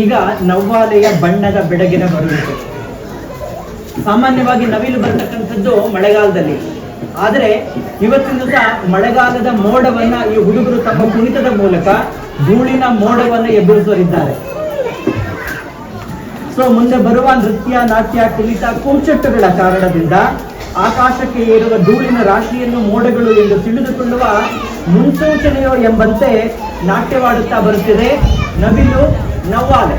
ಈಗ ನವ್ವಾಲೆಯ ಬಣ್ಣದ ಬೆಡಗಿನ ಬರುವಿಕೆ. ಸಾಮಾನ್ಯವಾಗಿ ನವಿಲು ಬರ್ತಕ್ಕಂಥದ್ದು ಮಳೆಗಾಲದಲ್ಲಿ, ಆದರೆ ಇವತ್ತಿನ ದಿವಸ ಮಳೆಗಾಲದ ಮೋಡವನ್ನ ಈ ಹುಡುಗರು ತಮ್ಮ ಕುಣಿತದ ಮೂಲಕ ಧೂಳಿನ ಮೋಡವನ್ನು ಎಬ್ಬಿಸುವರಿದ್ದಾರೆ. ಸೊ ಮುಂದೆ ಬರುವ ನೃತ್ಯ, ನಾಟ್ಯ, ಕುಣಿತ, ಕುಂಚಟ್ಟುಗಳ ಕಾರಣದಿಂದ ಆಕಾಶಕ್ಕೆ ಏರುವ ಧೂಳಿನ ರಾಶಿಯನ್ನು ಮೋಡಗಳು ಎಂದು ತಿಳಿದುಕೊಳ್ಳುವ ಮುನ್ಸೂಚನೆಯೋ ಎಂಬಂತೆ ನಾಟ್ಯವಾಡುತ್ತಾ ಬರುತ್ತಿದೆ ನವಿಲು ನವ್ವಾಲೆ.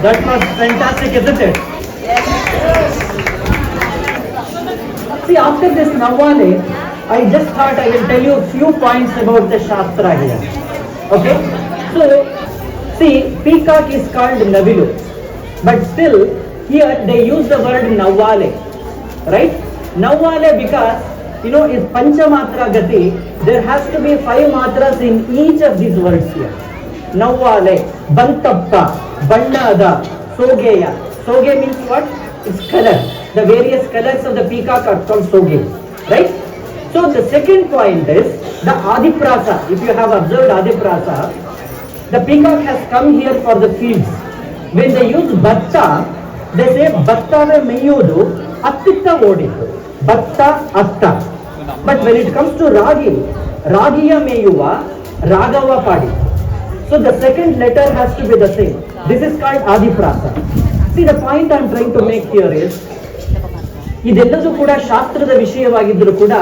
That was fantastic, isn't it? Yes. See, after this Navwale, I just thought I will tell you a few points about the Shastra here. Okay? So, see, peacock is called Navilu, but still, here they use the word Navwale, right? Navwale because, is Panchamatra Gati, there has to be 5 matras in each of these words here. Navwale, Bantappa, Bannada, Sogeya. Soge means what? It's color. The various colors of the peacock are called Soge. Right? So the second point is the Adiprasa. If you have observed Adiprasa, the peacock has come here for the fields. When they use Batta, they say Battave Meyudu, Attitta Oditu. Batta, Atta. But when it comes to Ragi, Ragiya Meyuva, Ragava Padi. So the second letter has to be the same. This is called Adiprasa. See, the point I am trying to make here is, ಇದೆಲ್ಲದೂ ಕೂಡ ಶಾಸ್ತ್ರದ ವಿಷಯವಾಗಿದ್ದರೂ ಕೂಡ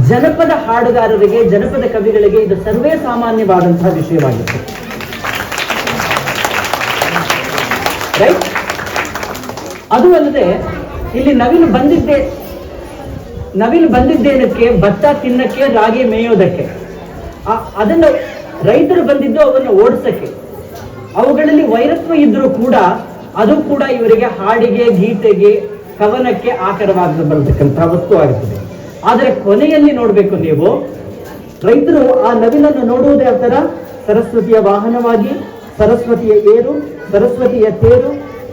ಜನಪದ ಹಾಡುಗಾರರಿಗೆ, ಜನಪದ ಕವಿಗಳಿಗೆ ಇದು ಸರ್ವೇ ಸಾಮಾನ್ಯವಾದಂತಹ ವಿಷಯವಾಗಿತ್ತು. Right? ಅದು ಅಲ್ಲದೆ ಇಲ್ಲಿ ನವಿಲು ಬಂದಿದ್ದೇನಕ್ಕೆ? ಭತ್ತ ತಿನ್ನಕ್ಕೆ, ರಾಗಿ ಮೇಯೋದಕ್ಕೆ. ಅದನ್ನು ರೈತರು ಬಂದಿದ್ದು ಅವನ್ನು ಓಡಿಸಕ್ಕೆ. ಅವುಗಳಲ್ಲಿ ವೈರತ್ವ ಇದ್ರೂ ಕೂಡ ಅದು ಕೂಡ ಇವರಿಗೆ ಹಾಡಿಗೆ, ಗೀತೆಗೆ, ಕವನಕ್ಕೆ ಆಕರವಾಗಿ ಬರತಕ್ಕಂತಹ ವಸ್ತು ಆಗುತ್ತದೆ. ಆದರೆ ಕೊನೆಯಲ್ಲಿ ನೋಡ್ಬೇಕು ನೀವು, ರೈತರು ಆ ನವಿಲನ್ನು ನೋಡುವುದೇ ಆ ತರ ಸರಸ್ವತಿಯ ವಾಹನವಾಗಿ, ಸರಸ್ವತಿಯ ಏರು, ಸರಸ್ವತಿಯ ತೇರು,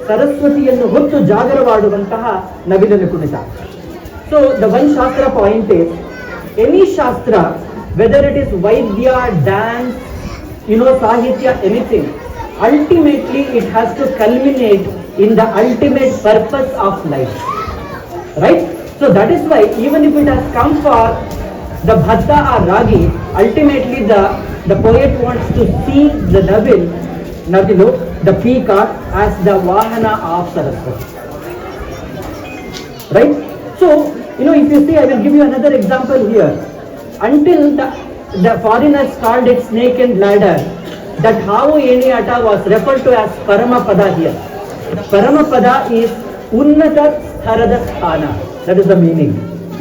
ಸರಸ್ವತಿಯನ್ನು ಹೊತ್ತು ಜಾಗರವಾಡುವಂತಹ ನವಿಲನ್ನು ಕುಣಿತ. ಸೊ ದ ಒನ್ ಶಾಸ್ತ್ರ ಪಾಯಿಂಟ್ ಇಸ್, ಎನಿ ಶಾಸ್ತ್ರ, ವೆದರ್ ಇಟ್ ಇಸ್ ವೈದ್ಯ, ಡ್ಯಾನ್ಸ್, ಸಾಹಿತ್ಯ, anything, ultimately it has to culminate in the ultimate purpose of life, right? So that is why even if it has come for the bhatta or ragi, ultimately the poet wants to see the navilu, the peacock, as the vahana of Saraswati, right? So if you see, I will give you another example here. Until the foreigners called it snake and ladder, that Havu Eniyata was referred to as Paramapada here. Paramapada is Unnata Stharada Sthana. That is the meaning,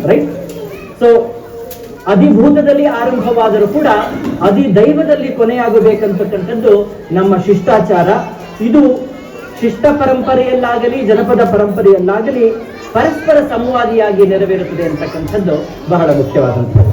right? So, ಅಧಿಭೂತದಲ್ಲಿ ಆರಂಭವಾದರೂ ಕೂಡ ಅಧಿದೈವದಲ್ಲಿ ಕೊನೆಯಾಗಬೇಕಂತಕ್ಕಂಥದ್ದು ನಮ್ಮ ಶಿಷ್ಟಾಚಾರ. ಇದು ಶಿಷ್ಟ ಪರಂಪರೆಯಲ್ಲಾಗಲಿ ಜನಪದ ಪರಂಪರೆಯಲ್ಲಾಗಲಿ ಪರಸ್ಪರ ಸಂವಾದಿಯಾಗಿ ನೆರವೇರುತ್ತದೆ ಅಂತಕ್ಕಂಥದ್ದು ಬಹಳ ಮುಖ್ಯವಾದಂಥದ್ದು.